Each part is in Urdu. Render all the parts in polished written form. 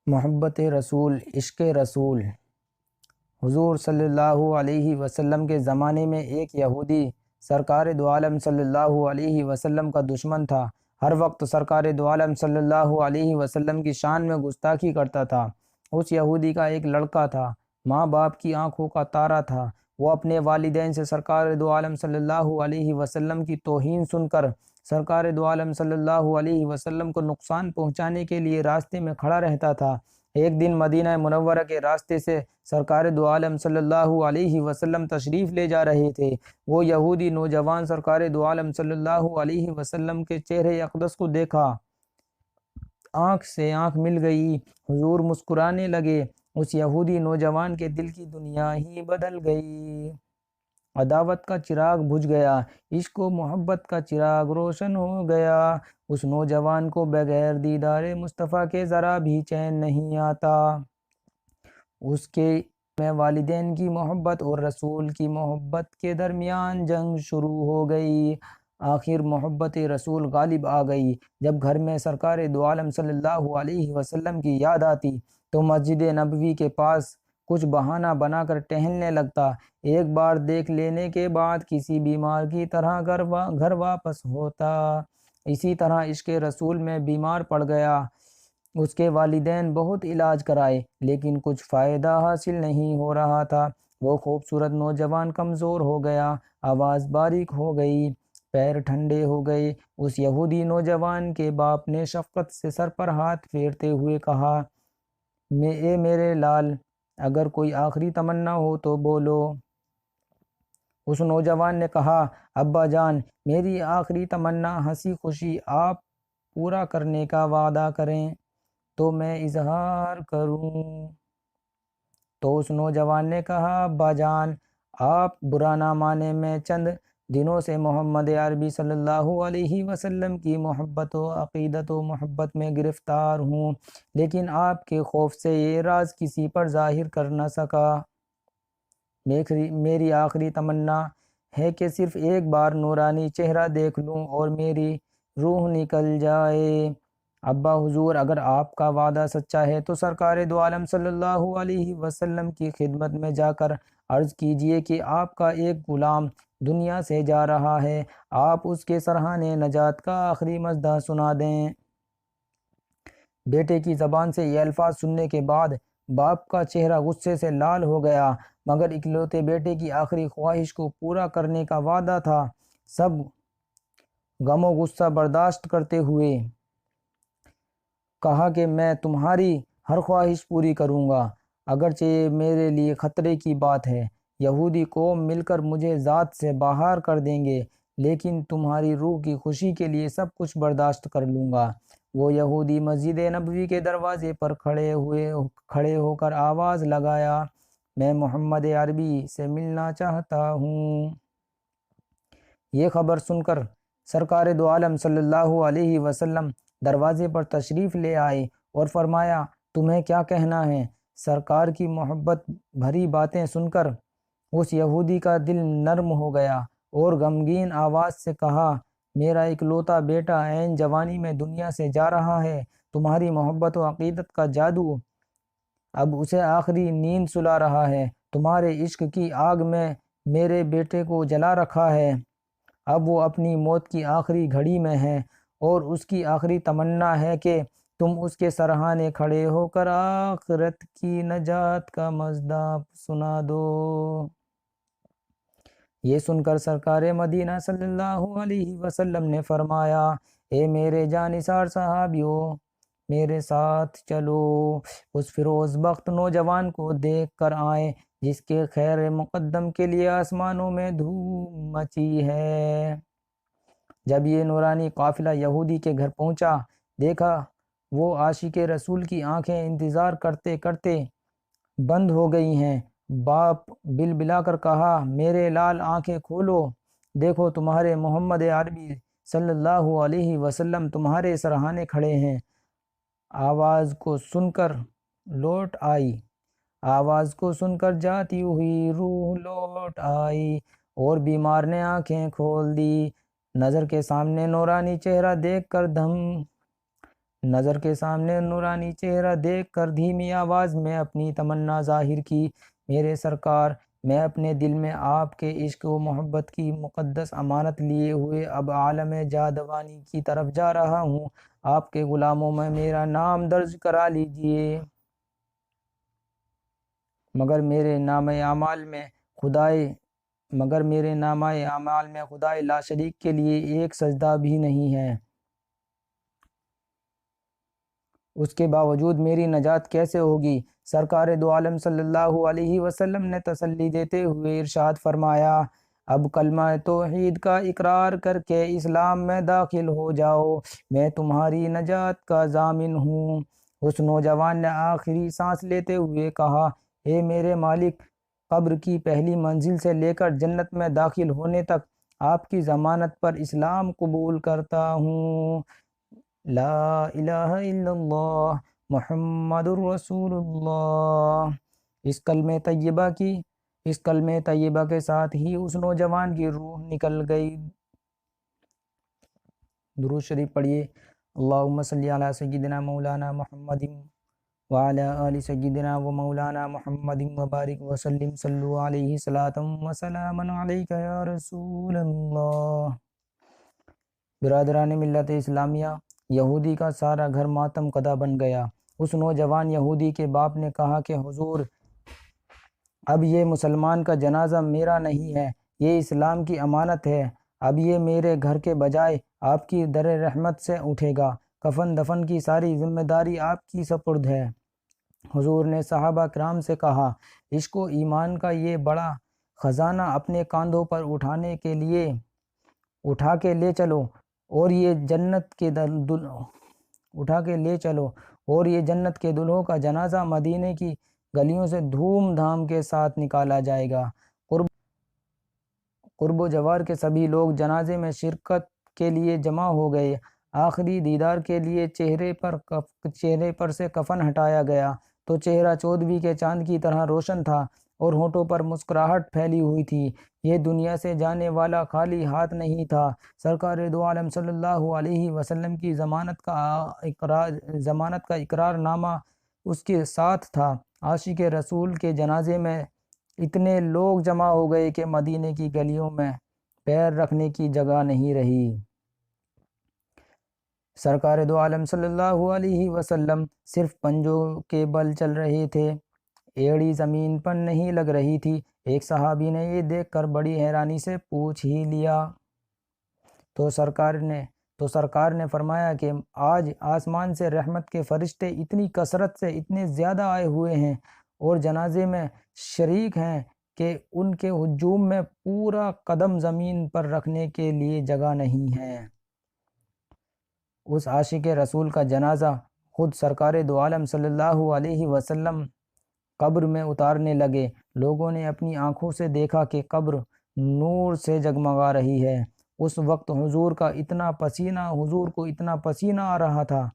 محبت رسول، عشق رسول۔ حضور صلی اللہ علیہ وسلم کے زمانے میں ایک یہودی سرکار دو عالم صلی اللہ علیہ وسلم کا دشمن تھا۔ ہر وقت سرکار دو عالم صلی اللہ علیہ وسلم کی شان میں گستاخی کرتا تھا۔ اس یہودی کا ایک لڑکا تھا، ماں باپ کی آنکھوں کا تارا تھا۔ وہ اپنے والدین سے سرکار دو عالم صلی اللہ علیہ وسلم کی توہین سن کر سرکار دو عالم صلی اللہ علیہ وسلم کو نقصان پہنچانے کے لیے راستے میں کھڑا رہتا تھا۔ ایک دن مدینہ منورہ کے راستے سے سرکار دو عالم صلی اللہ علیہ وسلم تشریف لے جا رہے تھے۔ وہ یہودی نوجوان سرکار دو عالم صلی اللہ علیہ وسلم کے چہرے اقدس کو دیکھا، آنکھ سے آنکھ مل گئی، حضور مسکرانے لگے۔ اس یہودی نوجوان کے دل کی دنیا ہی بدل گئی۔ عداوت کا چراغ بجھ گیا، عشق و محبت کا چراغ روشن ہو گیا۔ اس نوجوان کو بغیر دیدار مصطفیٰ کے ذرا بھی چین نہیں آتا۔ اس کے میں والدین کی محبت اور رسول کی محبت کے درمیان جنگ شروع ہو گئی۔ آخر محبت رسول غالب آ گئی۔ جب گھر میں سرکار دو عالم صلی اللہ علیہ وسلم کی یاد آتی تو مسجد نبوی کے پاس کچھ بہانہ بنا کر ٹہلنے لگتا۔ ایک بار دیکھ لینے کے بعد کسی بیمار کی طرح گھر واپس ہوتا۔ اسی طرح عشق رسول میں بیمار پڑ گیا۔ اس کے والدین بہت علاج کرائے لیکن کچھ فائدہ حاصل نہیں ہو رہا تھا۔ وہ خوبصورت نوجوان کمزور ہو گیا، آواز باریک ہو گئی، پیر ٹھنڈے ہو گئے۔ اس یہودی نوجوان کے باپ نے شفقت سے سر پر ہاتھ پھیرتے ہوئے کہا، اے میرے لال، اگر کوئی آخری تمنا ہو تو بولو۔ اس نوجوان نے کہا، ابا جان، میری آخری تمنا ہنسی خوشی آپ پورا کرنے کا وعدہ کریں تو میں اظہار کروں۔ تو اس نوجوان نے کہا، ابا جان، آپ برا نہ مانے، میں چند دنوں سے محمد عربی صلی اللہ علیہ وسلم کی محبت و عقیدت و محبت میں گرفتار ہوں، لیکن آپ کے خوف سے یہ راز کسی پر ظاہر کر نہ سکا۔ میری آخری تمنا ہے کہ صرف ایک بار نورانی چہرہ دیکھ لوں اور میری روح نکل جائے۔ ابا حضور، اگر آپ کا وعدہ سچا ہے تو سرکار دو عالم صلی اللہ علیہ وسلم کی خدمت میں جا کر عرض کیجئے کہ آپ کا ایک غلام دنیا سے جا رہا ہے، آپ اس کے سرحانِ نجات کا آخری مژدہ سنا دیں۔ بیٹے کی زبان سے یہ الفاظ سننے کے بعد باپ کا چہرہ غصے سے لال ہو گیا، مگر اکلوتے بیٹے کی آخری خواہش کو پورا کرنے کا وعدہ تھا۔ سب غم و غصہ برداشت کرتے ہوئے کہا کہ میں تمہاری ہر خواہش پوری کروں گا، اگرچہ یہ میرے لیے خطرے کی بات ہے۔ یہودی قوم مل کر مجھے ذات سے باہر کر دیں گے، لیکن تمہاری روح کی خوشی کے لیے سب کچھ برداشت کر لوں گا۔ وہ یہودی مسجد نبوی کے دروازے پر کھڑے ہو کر آواز لگایا، میں محمد عربی سے ملنا چاہتا ہوں۔ یہ خبر سن کر سرکار دو عالم صلی اللہ علیہ وسلم دروازے پر تشریف لے آئے اور فرمایا، تمہیں کیا کہنا ہے؟ سرکار کی محبت بھری باتیں سن کر اس یہودی کا دل نرم ہو گیا اور غمگین آواز سے کہا، میرا اکلوتا بیٹا عین جوانی میں دنیا سے جا رہا ہے، تمہاری محبت و عقیدت کا جادو اب اسے آخری نیند سلا رہا ہے، تمہارے عشق کی آگ میں میرے بیٹے کو جلا رکھا ہے، اب وہ اپنی موت کی آخری گھڑی میں ہے اور اس کی آخری تمنا ہے کہ تم اس کے سرحانے کھڑے ہو کر آخرت کی نجات کا مژدہ سنا دو۔ یہ سن کر سرکار مدینہ صلی اللہ علیہ وسلم نے فرمایا، اے میرے جانثار صحابیوں، میرے ساتھ چلو، اس فیروز بخت نوجوان کو دیکھ کر آئیں جس کے خیر مقدم کے لیے آسمانوں میں دھوم مچی ہے۔ جب یہ نورانی قافلہ یہودی کے گھر پہنچا، دیکھا وہ عاشق رسول کی آنکھیں انتظار کرتے کرتے بند ہو گئی ہیں۔ باپ بل بلا کر کہا، میرے لال، آنکھیں کھولو، دیکھو تمہارے محمد عربی صلی اللہ علیہ وسلم تمہارے سرحانے کھڑے ہیں۔ آواز کو سن کر جاتی ہوئی روح لوٹ آئی اور بیمار نے آنکھیں کھول دی۔ نظر کے سامنے نورانی چہرہ دیکھ کر دم نظر کے سامنے نورانی چہرہ دیکھ کر دھیمی آواز میں اپنی تمنا ظاہر کی، میرے سرکار، میں اپنے دل میں آپ کے عشق و محبت کی مقدس امانت لیے ہوئے اب عالم جاودانی کی طرف جا رہا ہوں، آپ کے غلاموں میں میرا نام درج کرا لیجئے۔ مگر میرے نامہ اعمال میں خدائے لا شریک کے لیے ایک سجدہ بھی نہیں ہے، اس کے باوجود میری نجات کیسے ہوگی؟ سرکار دو عالم صلی اللہ علیہ وسلم نے تسلی دیتے ہوئے ارشاد فرمایا، اب کلمہ توحید کا اقرار کر کے اسلام میں داخل ہو جاؤ، میں تمہاری نجات کا ضامن ہوں۔ اس نوجوان نے آخری سانس لیتے ہوئے کہا، اے میرے مالک، قبر کی پہلی منزل سے لے کر جنت میں داخل ہونے تک آپ کی ضمانت پر اسلام قبول کرتا ہوں۔ لا الہ الا اللہ محمد الرسول اللہ۔ اس کلمہ طیبہ کے ساتھ ہی اس نوجوان کی روح نکل گئی۔ درود شریف پڑھیے۔ اللہم صلی علی سیدنا مولانا محمد وعلی آل سیدنا و مولانا محمد وبارک وسلم، صلو علیہ صلاۃ و سلام علیک یا رسول اللہ۔ برادران ملت اسلامیہ، یہودی کا سارا گھر ماتم کدہ بن گیا۔ اس نوجوان یہودی کے باپ نے کہا کہ حضور، اب یہ مسلمان کا جنازہ میرا نہیں ہے، یہ اسلام کی امانت ہے، اب یہ میرے گھر کے بجائے آپ کی در رحمت سے اٹھے گا، کفن دفن کی ساری ذمہ داری آپ کی سپرد ہے۔ حضور نے صحابہ کرام سے کہا، عشق و ایمان کا یہ بڑا خزانہ اپنے کاندھوں پر اٹھا کے لے چلو اور یہ جنت کے دلہوں کا جنازہ مدینے کی گلیوں سے دھوم دھام کے ساتھ نکالا جائے گا۔ قرب و جوار کے سبھی لوگ جنازے میں شرکت کے لیے جمع ہو گئے۔ آخری دیدار کے لیے چہرے پر سے کفن ہٹایا گیا تو چہرہ چودھویں کے چاند کی طرح روشن تھا اور ہونٹوں پر مسکراہٹ پھیلی ہوئی تھی۔ یہ دنیا سے جانے والا خالی ہاتھ نہیں تھا، سرکار دو عالم صلی اللہ علیہ وسلم کی ضمانت کا اقرار نامہ اس کے ساتھ تھا۔ عاشق رسول کے جنازے میں اتنے لوگ جمع ہو گئے کہ مدینے کی گلیوں میں پیر رکھنے کی جگہ نہیں رہی۔ سرکار دو عالم صلی اللہ علیہ وسلم صرف پنجوں کے بل چل رہے تھے، ایڑی زمین پر نہیں لگ رہی تھی۔ ایک صحابی نے یہ دیکھ کر بڑی حیرانی سے پوچھ ہی لیا تو سرکار نے فرمایا کہ آج آسمان سے رحمت کے فرشتے اتنی کثرت سے اتنے زیادہ آئے ہوئے ہیں اور جنازے میں شریک ہیں کہ ان کے ہجوم میں پورا قدم زمین پر رکھنے کے لیے جگہ نہیں ہے۔ اس عاشق رسول کا جنازہ خود سرکار دو عالم صلی اللہ علیہ وسلم قبر میں اتارنے لگے۔ لوگوں نے اپنی آنکھوں سے دیکھا کہ قبر نور سے جگمگا رہی ہے۔ اس وقت حضور کو اتنا پسینہ آ رہا تھا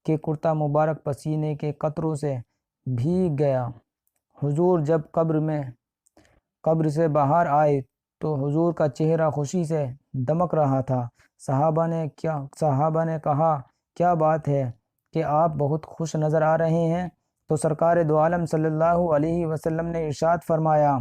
کہ کرتا مبارک پسینے کے قطروں سے بھیگ گیا۔ حضور جب قبر سے باہر آئے تو حضور کا چہرہ خوشی سے دمک رہا تھا۔ صحابہ نے کہا، کیا بات ہے کہ آپ بہت خوش نظر آ رہے ہیں؟ تو سرکار دو عالم صلی اللہ علیہ وسلم نے ارشاد فرمایا،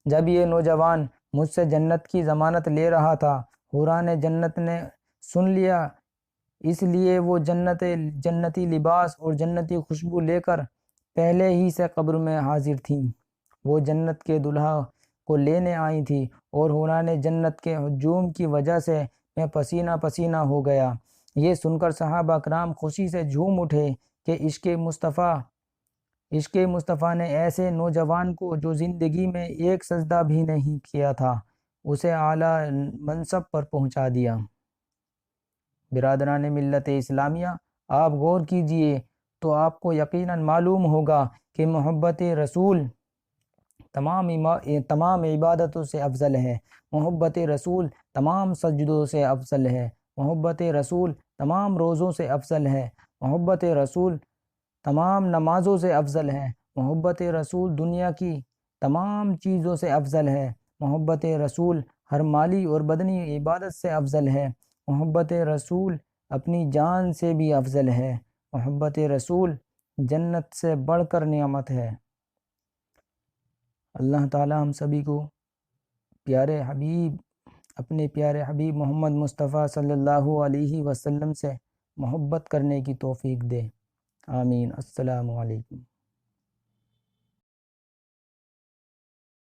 جب یہ نوجوان مجھ سے جنت کی ضمانت لے رہا تھا، حوران جنت نے سن لیا، اس لیے وہ جنتی لباس اور جنتی خوشبو لے کر پہلے ہی سے قبر میں حاضر تھیں۔ وہ جنت کے دلہا کو لینے آئی تھی اور حوران جنت کے ہجوم کی وجہ سے میں پسینہ پسینہ ہو گیا۔ یہ سن کر صحابہ کرام خوشی سے جھوم اٹھے کہ عشق مصطفیٰ نے ایسے نوجوان کو جو زندگی میں ایک سجدہ بھی نہیں کیا تھا، اسے اعلیٰ منصب پر پہنچا دیا۔ برادران ملت اسلامیہ، آپ غور کیجئے تو آپ کو یقیناً معلوم ہوگا کہ محبت رسول تمام عبادتوں سے افضل ہے، محبت رسول تمام سجدوں سے افضل ہے، محبت رسول تمام روزوں سے افضل ہے، محبت رسول تمام نمازوں سے افضل ہے، محبت رسول دنیا کی تمام چیزوں سے افضل ہے، محبت رسول ہر مالی اور بدنی عبادت سے افضل ہے، محبت رسول اپنی جان سے بھی افضل ہے۔ محبت رسول جنت سے بڑھ کر نعمت ہے۔ اللہ تعالی ہم سبھی کو اپنے پیارے حبیب محمد مصطفیٰ صلی اللہ علیہ وسلم سے محبت کرنے کی توفیق دے۔ آمین۔ السلام علیکم۔